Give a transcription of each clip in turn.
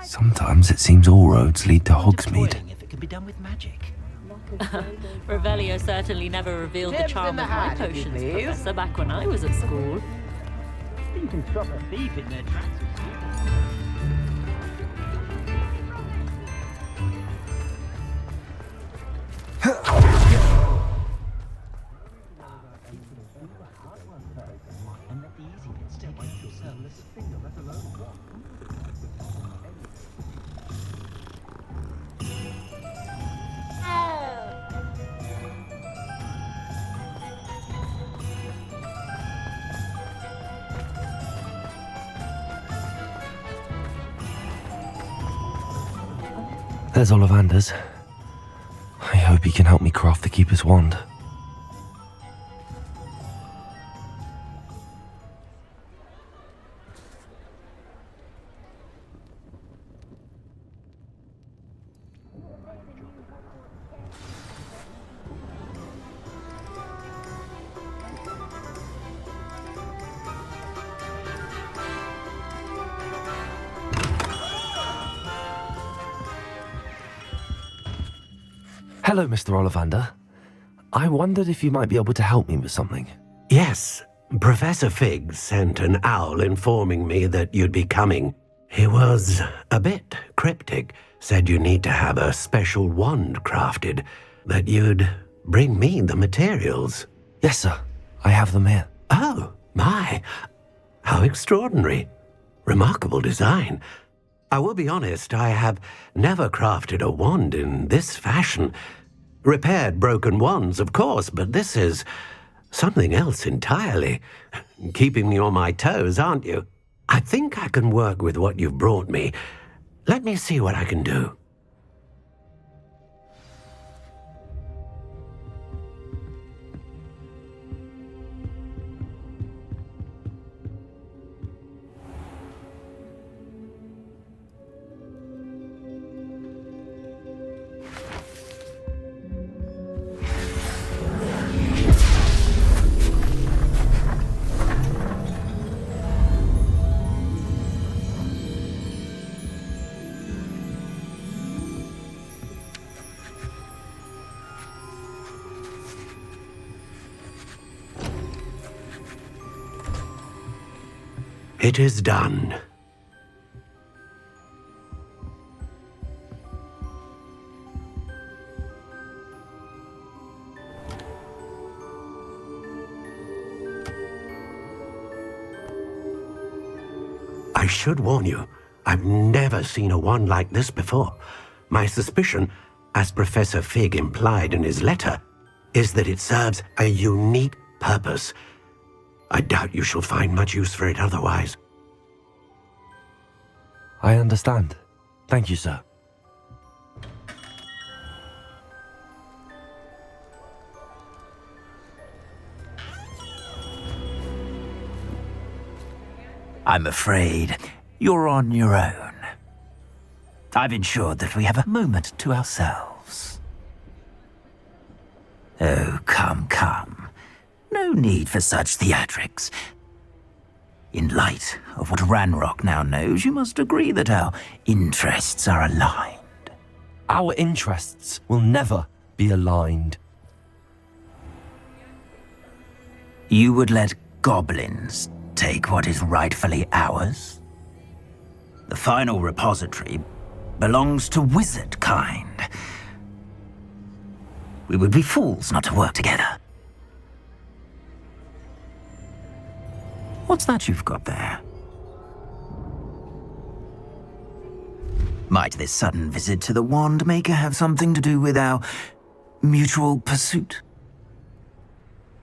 Sometimes it seems all roads lead to Hogsmeade. If it can be done with magic. Revelio certainly never revealed the charm of my potions, Professor, back when I was at school. You can stop a thief in their tracks. There's Ollivander's. I hope he can help me craft the Keeper's wand. Hello, Mr. Ollivander. I wondered if you might be able to help me with something. Yes, Professor Fig sent an owl informing me that you'd be coming. He was a bit cryptic, said you need to have a special wand crafted, that you'd bring me the materials. Yes, sir. I have them here. Oh, my. How extraordinary. Remarkable design. I will be honest, I have never crafted a wand in this fashion. Repaired broken wands, of course, but this is something else entirely. Keeping me on my toes, aren't you? I think I can work with what you've brought me. Let me see what I can do. It is done. I should warn you, I've never seen a wand like this before. My suspicion, as Professor Fig implied in his letter, is that it serves a unique purpose. I doubt you shall find much use for it otherwise. I understand. Thank you, sir. I'm afraid you're on your own. I've ensured that we have a moment to ourselves. Oh, come, come. No need for such theatrics. In light of what Ranrock now knows, you must agree that our interests are aligned. Our interests will never be aligned. You would let goblins take what is rightfully ours? The final repository belongs to wizard kind. We would be fools not to work together. What's that you've got there? Might this sudden visit to the Wand Maker have something to do with our mutual pursuit?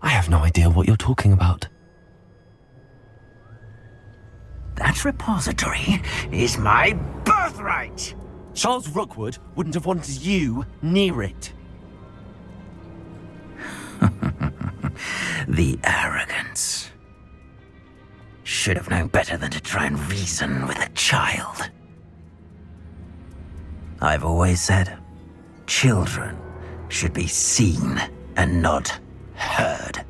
I have no idea what you're talking about. That repository is my birthright! Charles Rookwood wouldn't have wanted you near it. The arrogance. Should have known better than to try and reason with a child. I've always said, children should be seen and not heard.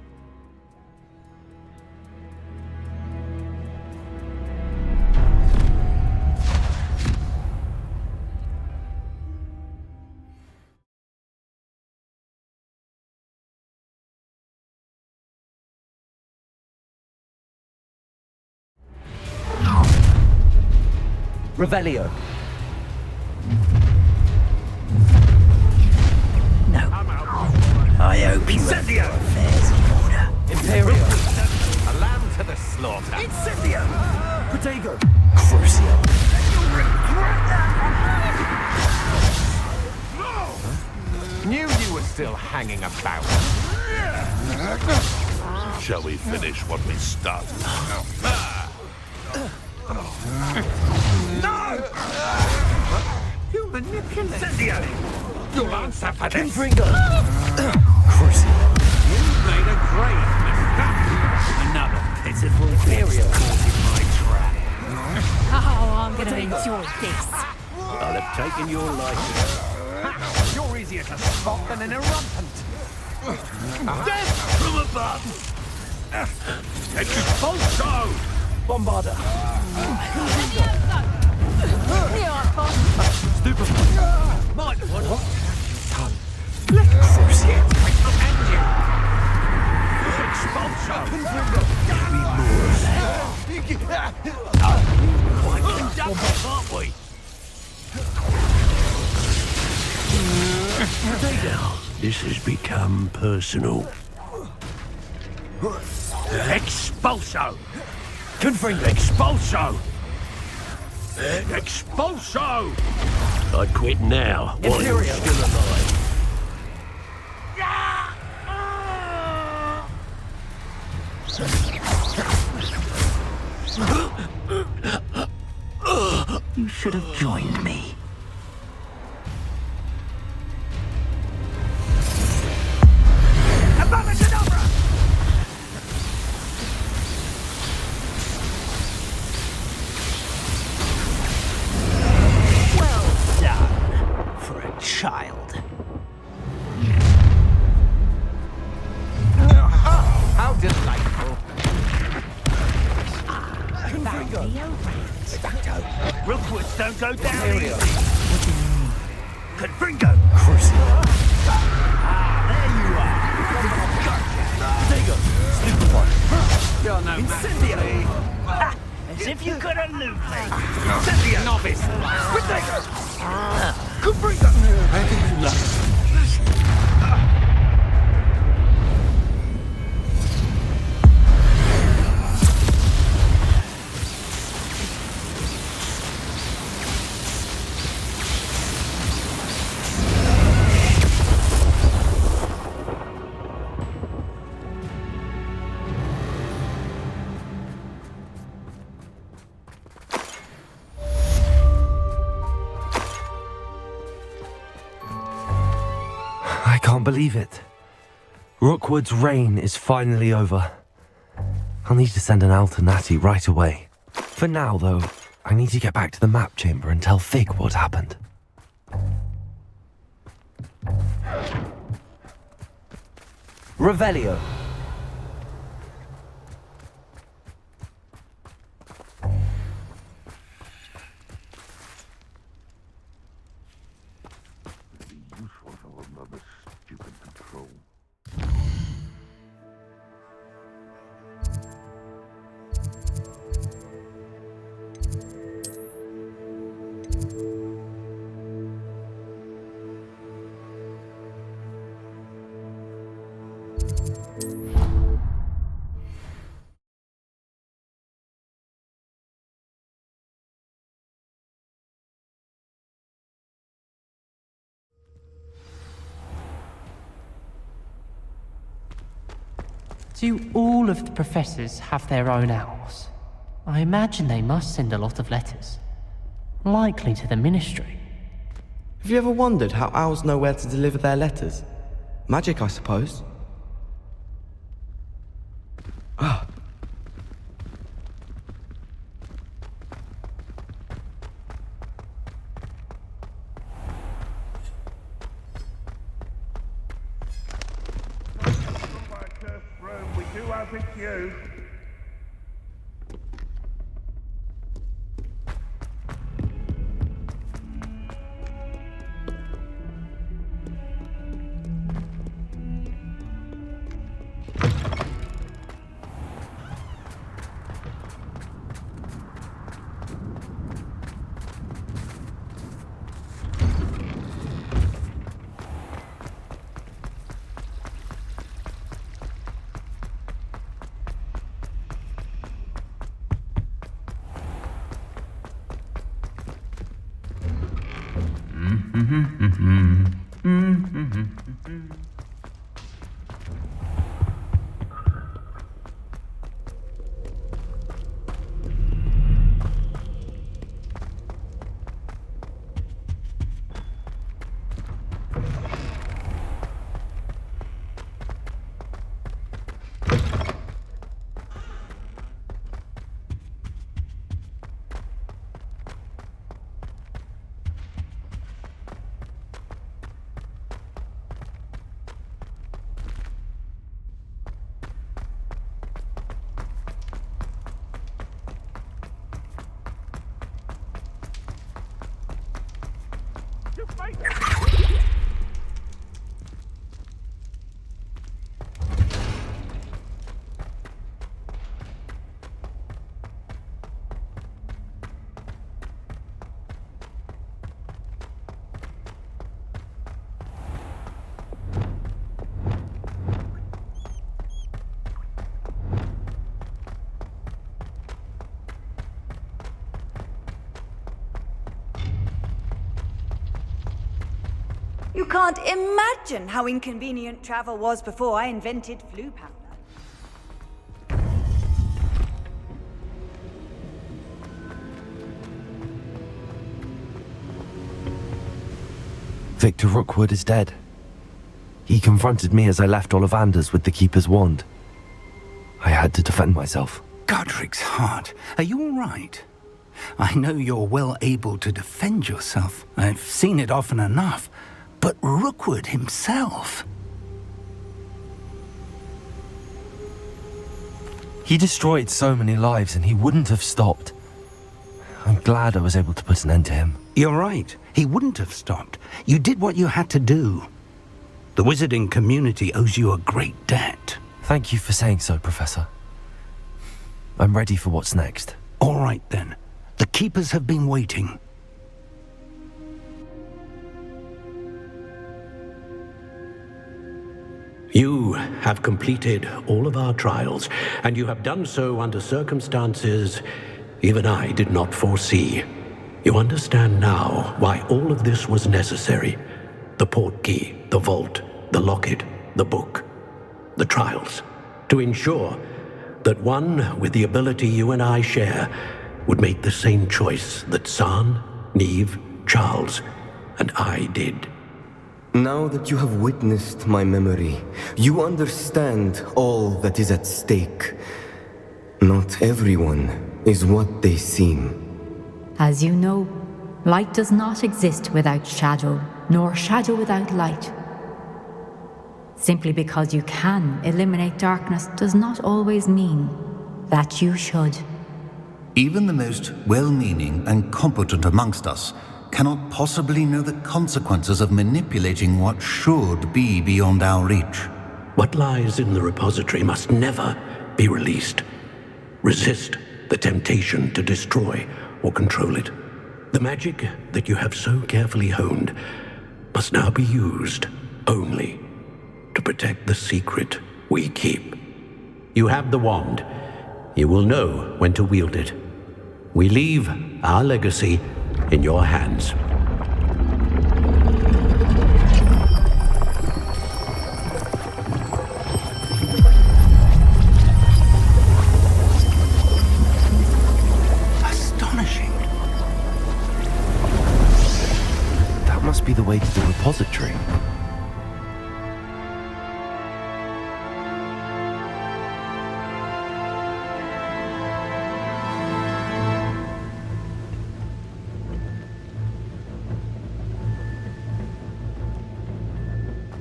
Revelio. No. I hope you have your affairs in order. Imperio. A lamb to the slaughter. Incendio! Protego. Crucio. Knew you were still hanging about. Shall we finish what we started? You manipulate. Incendio! You'll answer for this. Confringo. Crucio. You made a grave mistake. Another pitiful period caught in my trap. Oh, I'm gonna enjoy this. I'll have taken your life. You're easier to spot than an irrumpant. Death from above! Expulso! Bombarda. Might one. Crucio. And you! Expulso! Quite conductive, aren't we? This has become personal. Expulso! Confringo. Expulso! Expulso! I quit now. While you're Imperial. still alive. You should have joined me. Well done for a child. How delightful. Rookwoods don't go down easy. Confringo! Crucio. There you are. Protego. Stupid one. You're no Incendio! As if you could elude me. Incendio! Novice! Protego! Confringo! I can't believe it. Rookwood's reign is finally over. I'll need to send an alternati right away. For now, though, I need to get back to the map chamber and tell Fig what happened. Revelio. Do all of the professors have their own owls? I imagine they must send a lot of letters. Likely to the Ministry. Have you ever wondered how owls know where to deliver their letters? Magic, I suppose. Ah. We do have a queue. You can't imagine how inconvenient travel was before I invented flu powder. Victor Rookwood is dead. He confronted me as I left Ollivander's with the Keeper's wand. I had to defend myself. Godric's heart, are you all right? I know you're well able to defend yourself. I've seen it often enough. But Rookwood himself... He destroyed so many lives and he wouldn't have stopped. I'm glad I was able to put an end to him. You're right. He wouldn't have stopped. You did what you had to do. The wizarding community owes you a great debt. Thank you for saying so, Professor. I'm ready for what's next. All right, then. The Keepers have been waiting. You have completed all of our trials, and you have done so under circumstances even I did not foresee. You understand now why all of this was necessary. The portkey, the vault, the locket, the book, the trials. To ensure that one with the ability you and I share would make the same choice that San, Neve, Charles, and I did. Now that you have witnessed my memory, you understand all that is at stake. Not everyone is what they seem. As you know, light does not exist without shadow, nor shadow without light. Simply because you can eliminate darkness does not always mean that you should. Even the most well-meaning and competent amongst us cannot possibly know the consequences of manipulating what should be beyond our reach. What lies in the repository must never be released. Resist the temptation to destroy or control it. The magic that you have so carefully honed must now be used only to protect the secret we keep. You have the wand. You will know when to wield it. We leave our legacy in your hands. Astonishing. That must be the way to the repository.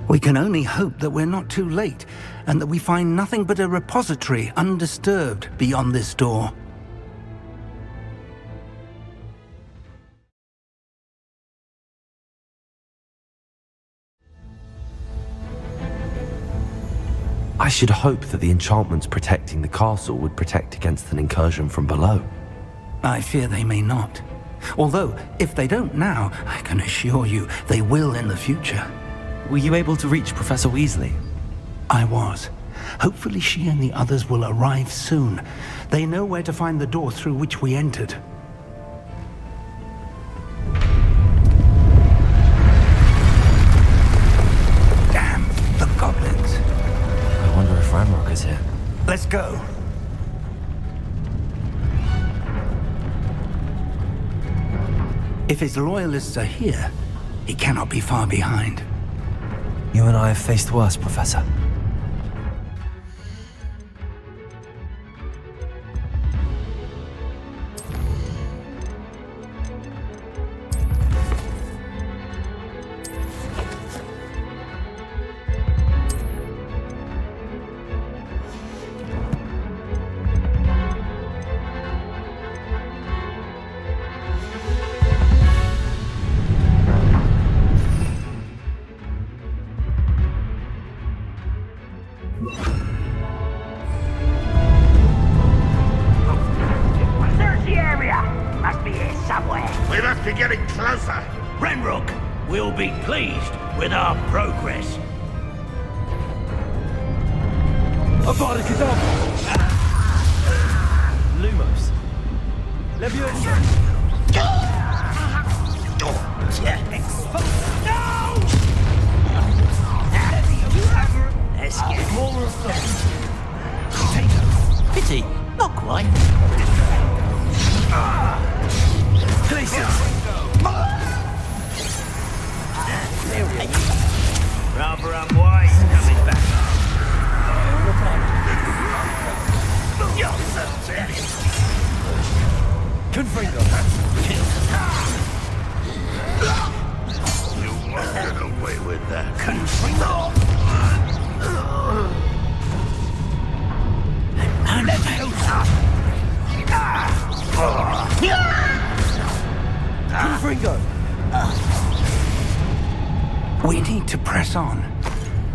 We can only hope that we're not too late, and that we find nothing but a repository undisturbed beyond this door. I should hope that the enchantments protecting the castle would protect against an incursion from below. I fear they may not. Although, if they don't now, I can assure you they will in the future. Were you able to reach Professor Weasley? I was. Hopefully she and the others will arrive soon. They know where to find the door through which we entered. Damn, the goblins. I wonder if Ranrock is here. Let's go. If his loyalists are here, he cannot be far behind. You and I have faced worse, Professor. Search the area! Must be here somewhere. We must be getting closer. Ranrock will be pleased with our progress. Lumos. Let's get more of those. Pity, not quite. Rather unwise coming back. You won't get away with that. We need to press on.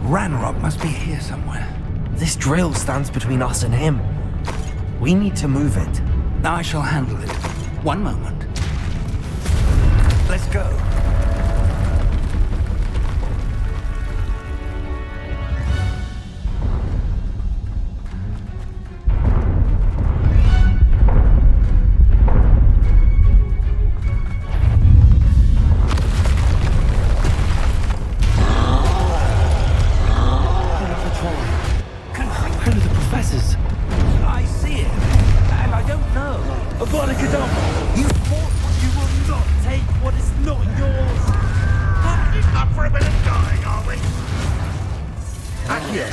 Ranrock must be here somewhere. This drill stands between us and him. We need to move it. I shall handle it. One moment. Let's go. Who are the professors? I see it, and I don't know. You fought, you will not take what is not yours. Up for a bit of dying, are we? Accio.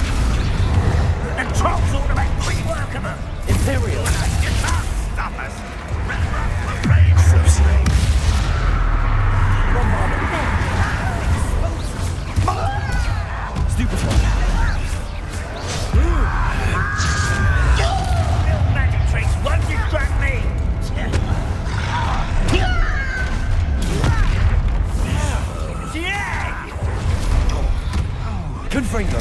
And Trolls ought to make quick work of them. Imperial. You can't stop us. Ranrock will reign supreme. Stupefy. Magic tricks won't distract me. Confringo.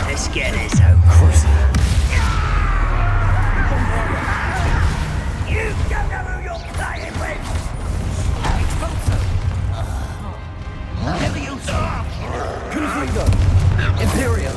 Let's get this over. You don't know who you're playing with. Never you saw. Confringo. Imperial.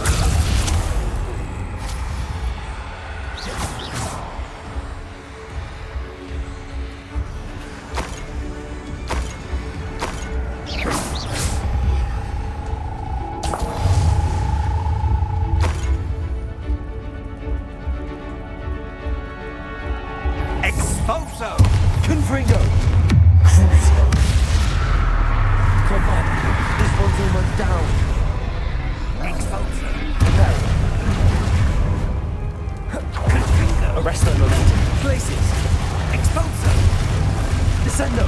Descendo!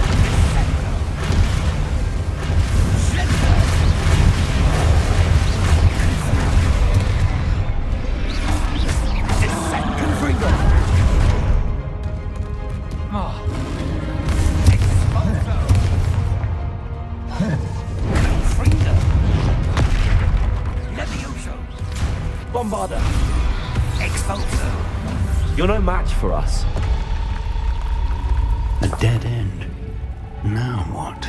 Bombarda. Expulso. You're no match for us. A dead end. Now what?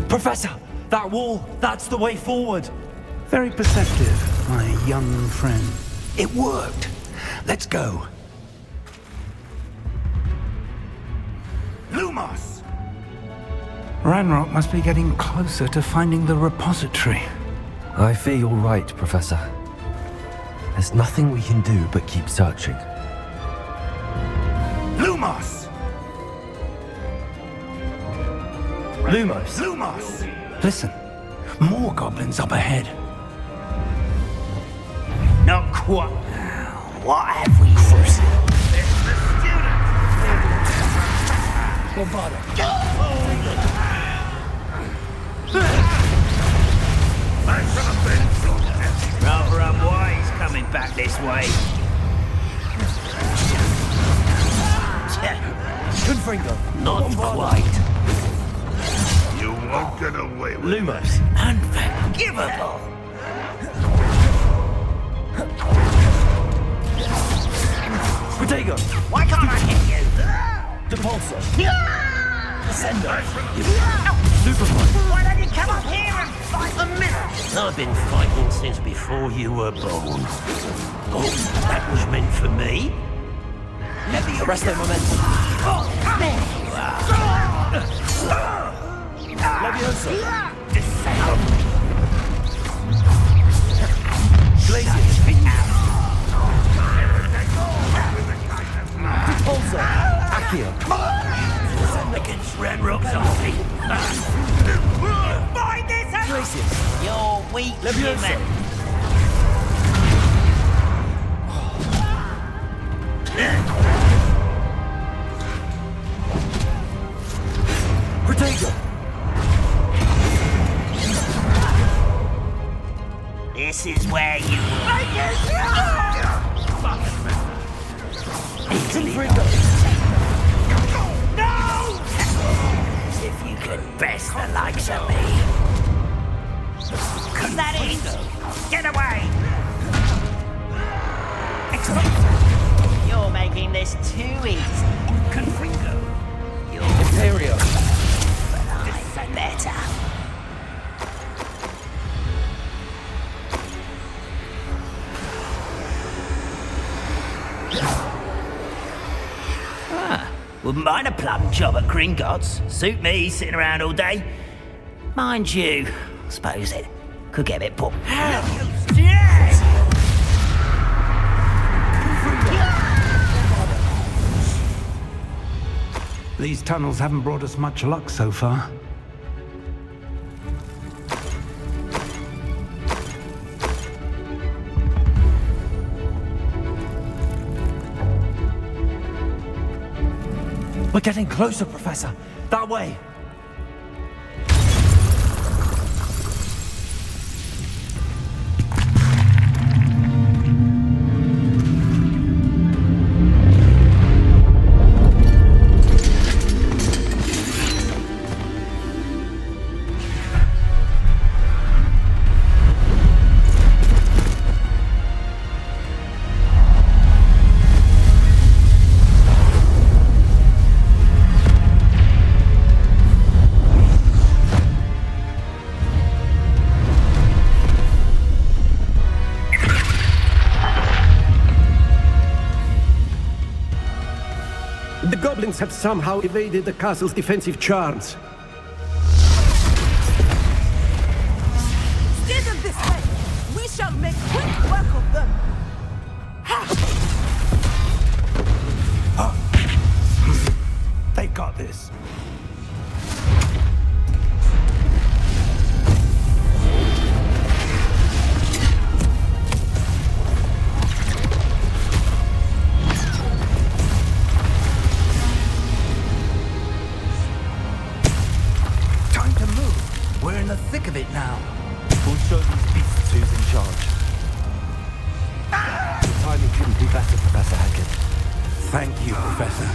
Professor! That wall! That's the way forward! Very perceptive, my young friend. It worked. Let's go. Lumos! Ranrock must be getting closer to finding the repository. I fear you're right, Professor. There's nothing we can do but keep searching. Lumos! Lumos! Lumos! Listen, more goblins up ahead. Not quite. What have we first? It's the student! Back from the bench. Rather unwise coming back this way. Confringo! Not quite. You won't get away with it. Lumos! Unforgivable. Protego! Why can't I hit you? Depulso! Descendo! Superfly! Why don't you come up here and fight the middle? I've been fighting since before you were born. Oh, that was meant for me. Resto momentum! There you are. Levioso! Descend. Glacius! Depulso! Accio! Against Ranrock's army. Find this out. Glacius! You're weak, Levioso! human. Protego! This is where you Confringo! No! If you could best the likes of me. Cut that in! Get away! You're making this too easy. Confringo. You're Imperio! better. Wouldn't mind a plum job at Gringotts. Suit me, sitting around all day. Mind you, I suppose it could get a bit bored. These tunnels haven't brought us much luck so far. We're getting closer, Professor! That way! The goblins have somehow evaded the castle's defensive charms. Steer them this way! We shall make quick work of them! They got this. Thank you, Professor.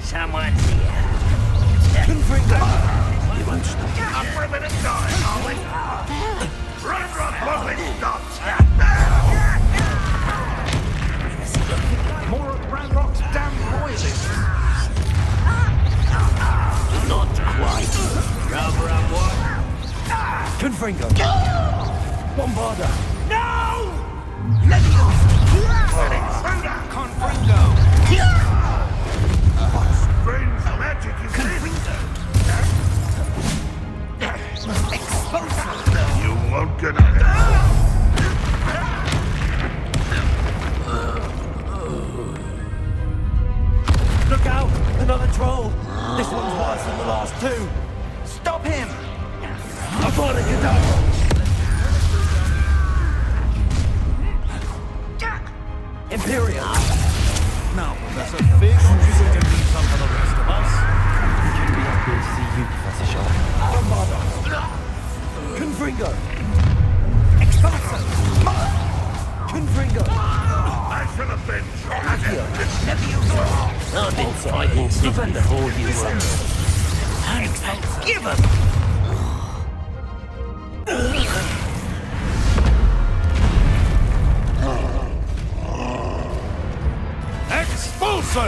Someone's here. You won't stop. Up for a bit of time, are we? Ranrock won't stop. More of Ranrock's damn voices. Not quite. Cover up what? Confringo. Bombarda. No! Leviosa! Confringo! What strange magic is this? You won't get out. Look out! Another troll! This one's worse than the last two! Stop him! Abracadabra! Imperial! Now, Professor, big contributor can leave some for the rest of us. Should be happy to see you, Professor Shaw. Bombarda! Confringo! Expulso! Confringo! I should have been shot. I've been fighting since before you were. Give him! Expulso!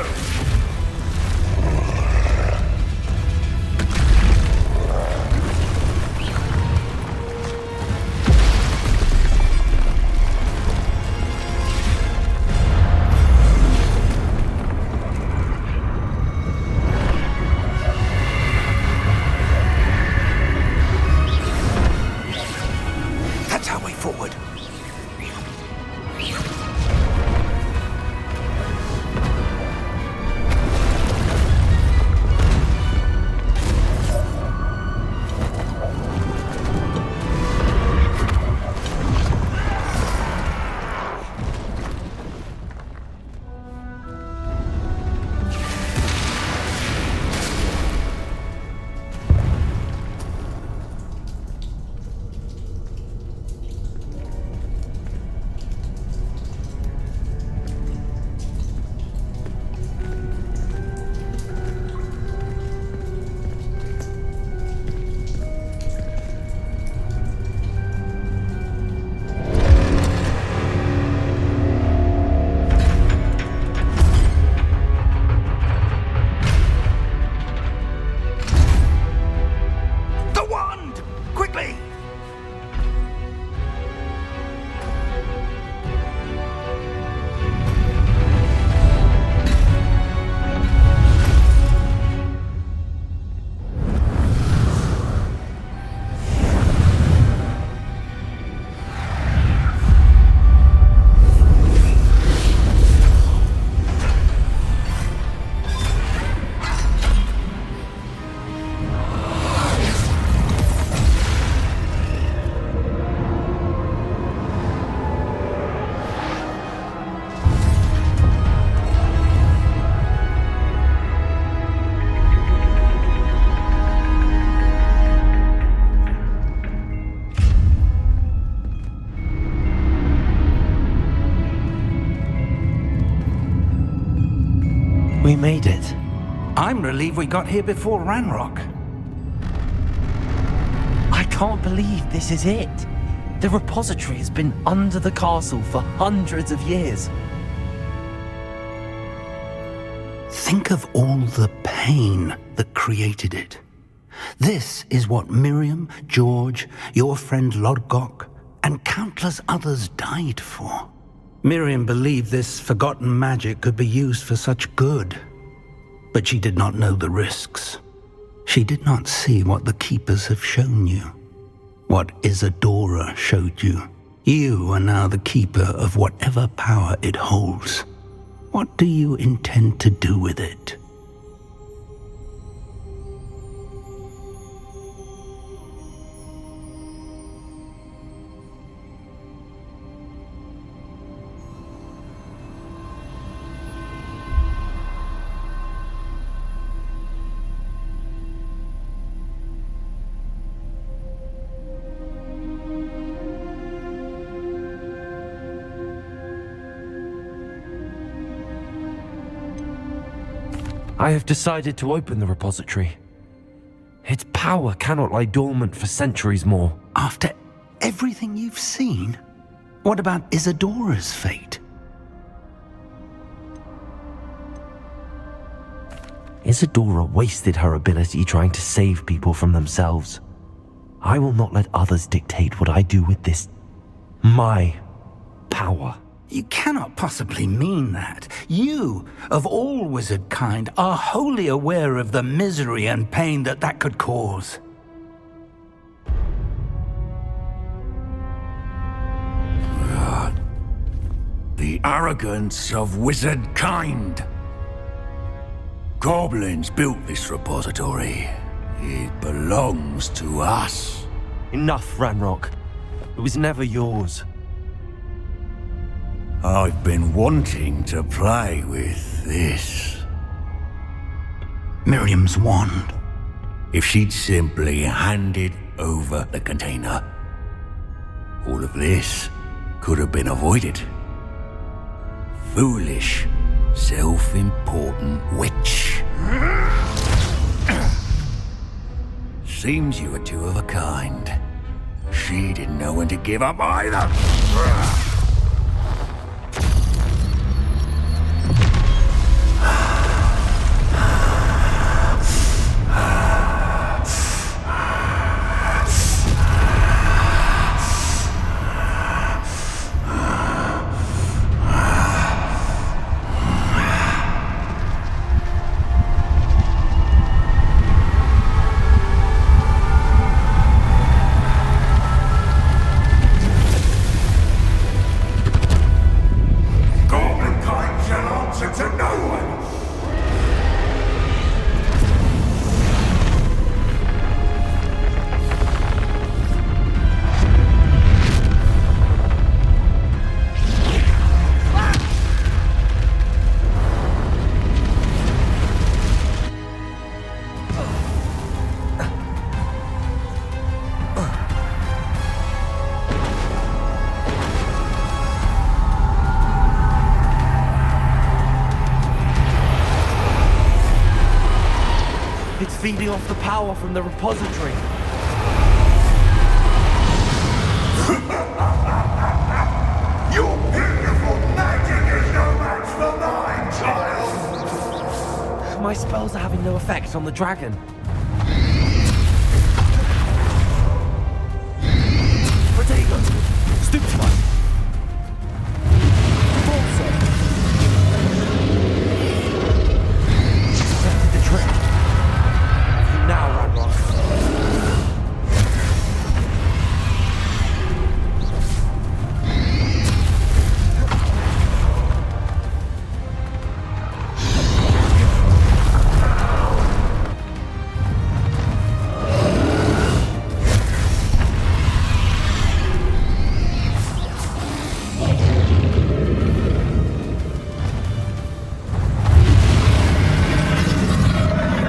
That's our way forward. We made it. I'm relieved we got here before Ranrock. I can't believe this is it. The repository has been under the castle for hundreds of years. Think of all the pain that created it. This is what Miriam, George, your friend Lodgok, and countless others died for. Miriam believed this forgotten magic could be used for such good, but she did not know the risks. She did not see what the Keepers have shown you, what Isadora showed you. You are now the Keeper of whatever power it holds. What do you intend to do with it? I have decided to open the repository. Its power cannot lie dormant for centuries more. After everything you've seen? What about Isadora's fate? Isadora wasted her ability trying to save people from themselves. I will not let others dictate what I do with this. My power. You cannot possibly mean that. You, of all wizard kind, are wholly aware of the misery and pain that could cause. The arrogance of wizard kind. Goblins built this repository. It belongs to us. Enough, Ranrock. It was never yours. I've been wanting to play with this. Miriam's wand. If she'd simply handed over the container, all of this could have been avoided. Foolish, self-important witch. Seems you were two of a kind. She didn't know when to give up either. Feeding off the power from the repository. Your beautiful magic is no match for mine, child! My spells are having no effect on the dragon. Protego! Stupefy! Detected the trick. Now, Ranrock.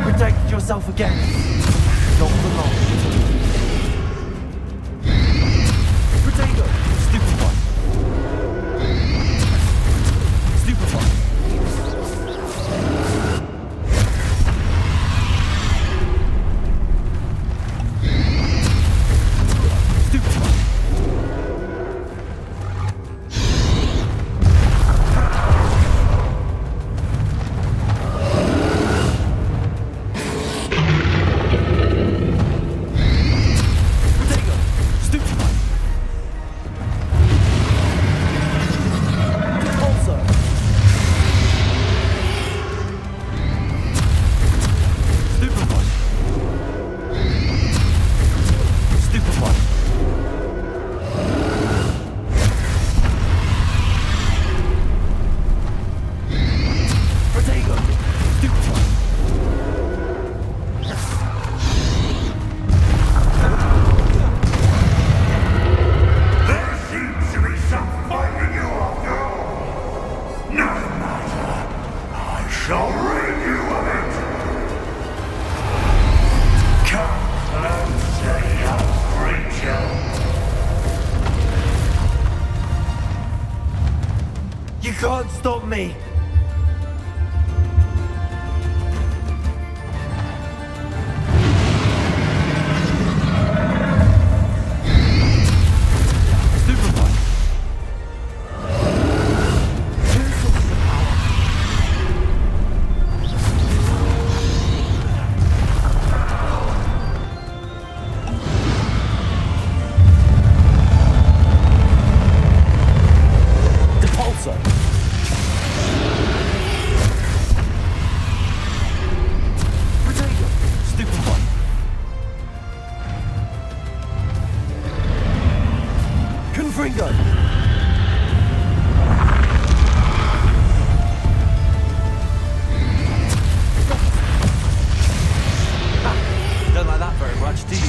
Protect yourself again. Not for long. Protego! Stupefy! Stupefy! Stupefy! You can't stop me. Fringo! Don't like that very much, do you?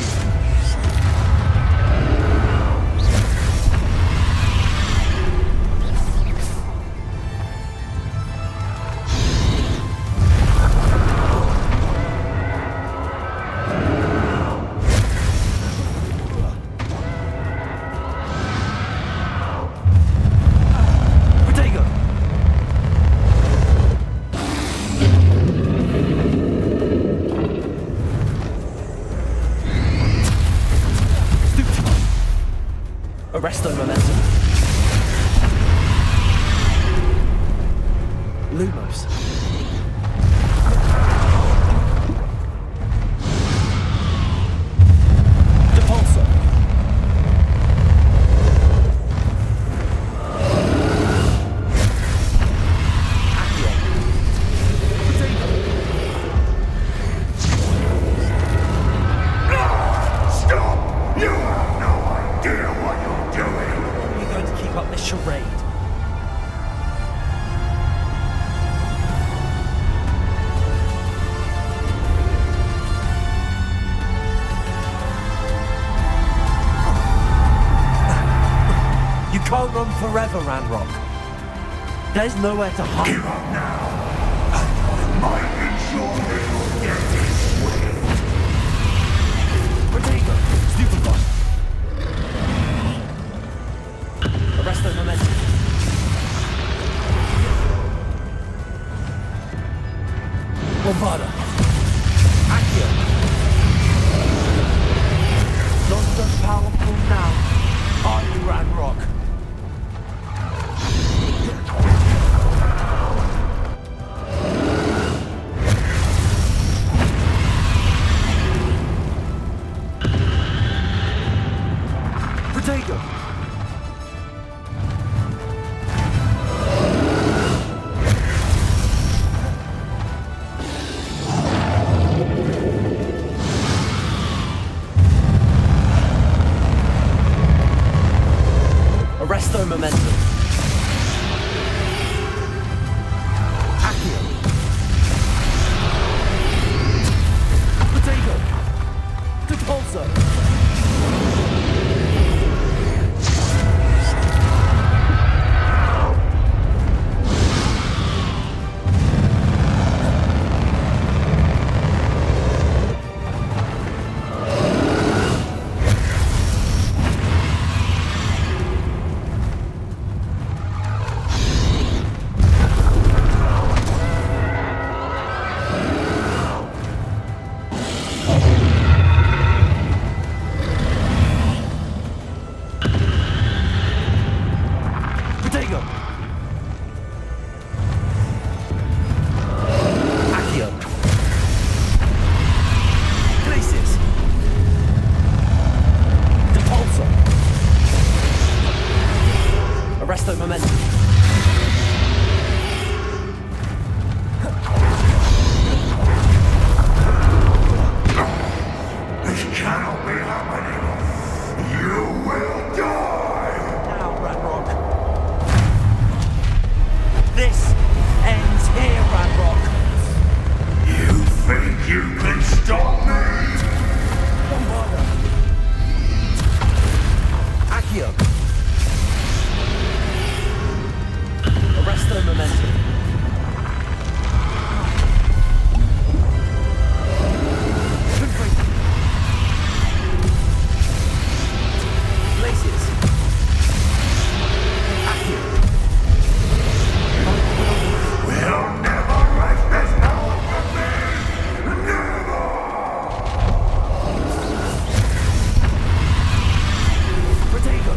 Arresto momentum. Lumos. Depulso. Accio. Stop! You have no idea what you're doing. How are you going to keep up this charade? You can't run forever, Ranrock. There's nowhere to hide. Give up now. I might ensure that your death is swift. Protego, stupefy. Arresto momentum. Bombarda. Accio. Not so powerful now, are you, Ranrock? Protego. Arresto momentum. Accio. Protego. Depulso. Protego. Accio. Glacius. Depulso. Arresto momentum. This cannot be happening. You will die. Now, Ranrock. This ends here, Ranrock. You think you can stop me? Bombarda. Accio. Arresto momentum. Glacius. Accio. We'll never let this happen from me. Never. Protego.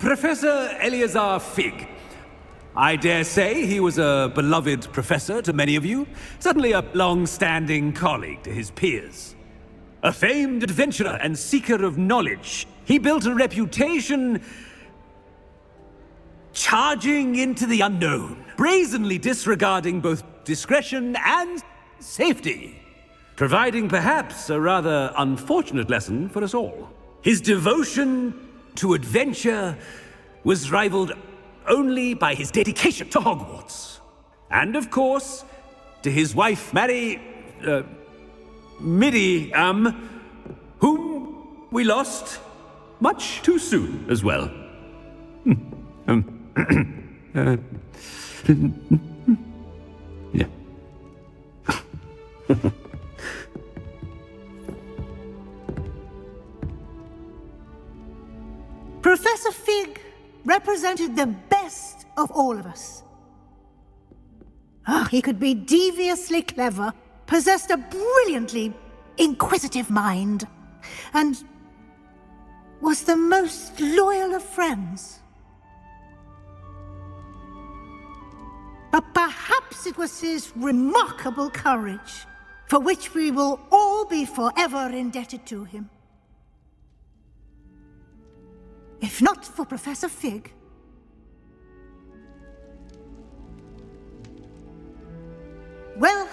Professor Eleazar Fig. I dare say he was a beloved professor to many of you, certainly a long-standing colleague to his peers. A famed adventurer and seeker of knowledge, he built a reputation charging into the unknown, brazenly disregarding both discretion and safety, providing perhaps a rather unfortunate lesson for us all. His devotion to adventure was rivaled only by his dedication to Hogwarts. And of course, to his wife, Midi, whom we lost much too soon as well. Yeah. Professor Fig represented the best of all of us. He could be deviously clever, possessed a brilliantly inquisitive mind, and was the most loyal of friends. But perhaps it was his remarkable courage, for which we will all be forever indebted to him. If not for Professor Fig, well,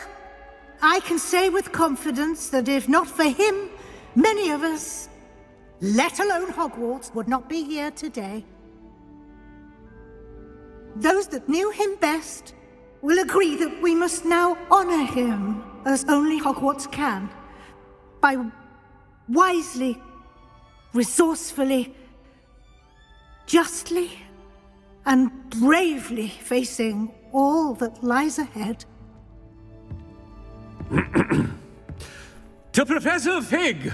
I can say with confidence that if not for him, many of us, let alone Hogwarts, would not be here today. Those that knew him best will agree that we must now honor him as only Hogwarts can, by wisely, resourcefully, justly, and bravely facing all that lies ahead. To Professor Fig!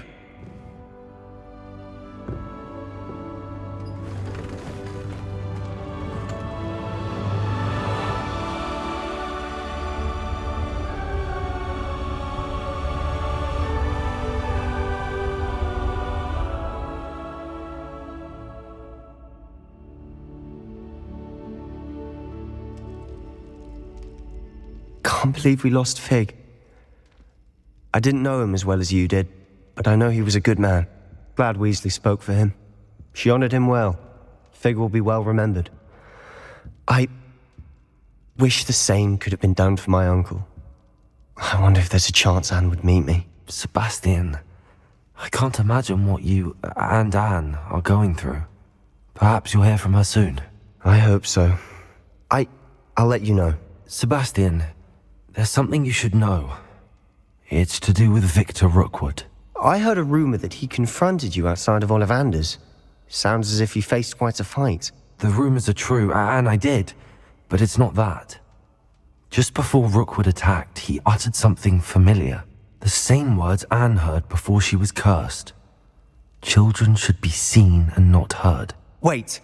Can't believe we lost Fig. I didn't know him as well as you did, but I know he was a good man. Glad Weasley spoke for him. She honored him well. Fig will be well remembered. I wish the same could have been done for my uncle. I wonder if there's a chance Anne would meet me. Sebastian, I can't imagine what you and Anne are going through. Perhaps you'll hear from her soon. I hope so. I'll let you know. Sebastian, there's something you should know. It's to do with Victor Rookwood. I heard a rumor that he confronted you outside of Ollivander's. Sounds as if he faced quite a fight. The rumors are true, and I did, but it's not that. Just before Rookwood attacked, he uttered something familiar. The same words Anne heard before she was cursed. Children should be seen and not heard. Wait,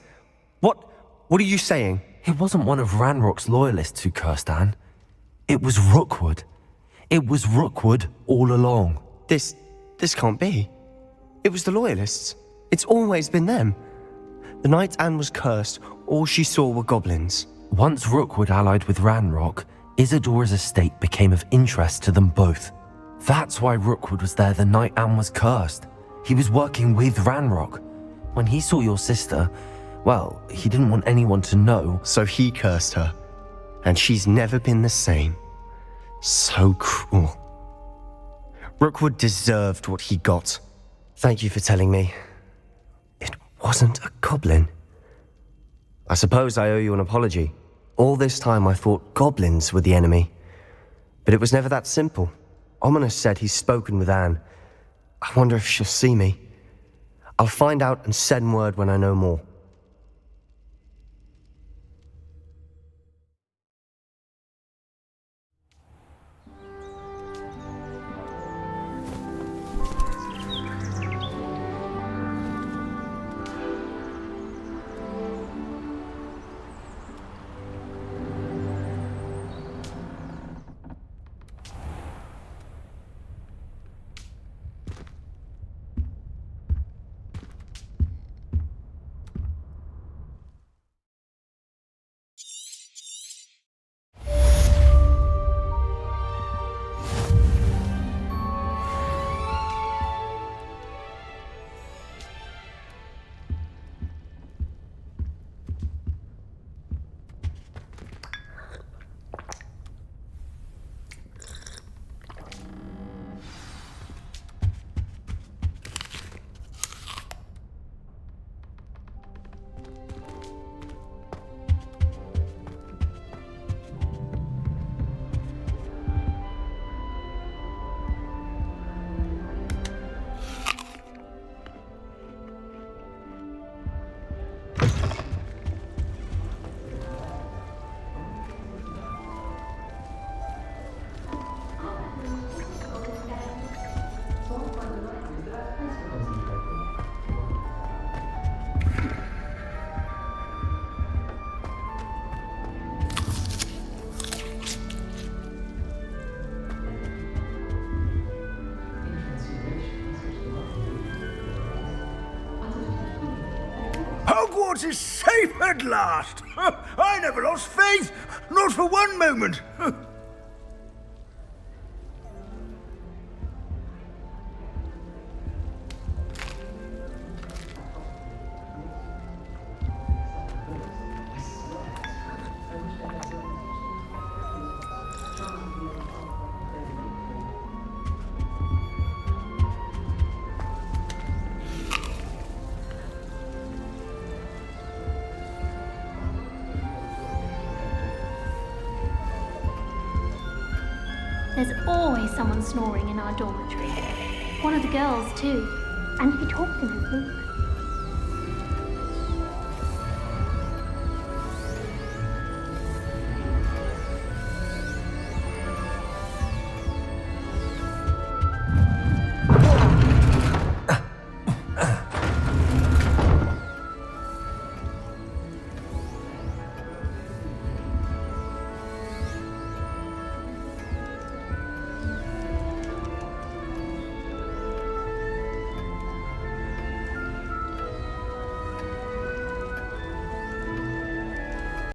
what are you saying? It wasn't one of Ranrock's loyalists who cursed Anne. It was Rookwood. It was Rookwood all along. This can't be. It was the Loyalists. It's always been them. The night Anne was cursed, all she saw were goblins. Once Rookwood allied with Ranrock, Isadora's estate became of interest to them both. That's why Rookwood was there the night Anne was cursed. He was working with Ranrock. When he saw your sister, well, he didn't want anyone to know. So he cursed her. And she's never been the same. So cruel. Rookwood deserved what he got. Thank you for telling me. It wasn't a goblin. I suppose I owe you an apology. All this time I thought goblins were the enemy. But it was never that simple. Ominous said he's spoken with Anne. I wonder if she'll see me. I'll find out and send word when I know more. Hogwarts is safe at last! I never lost faith, not for one moment. There's always someone snoring in our dormitory. One of the girls, too. And he talked in his sleep.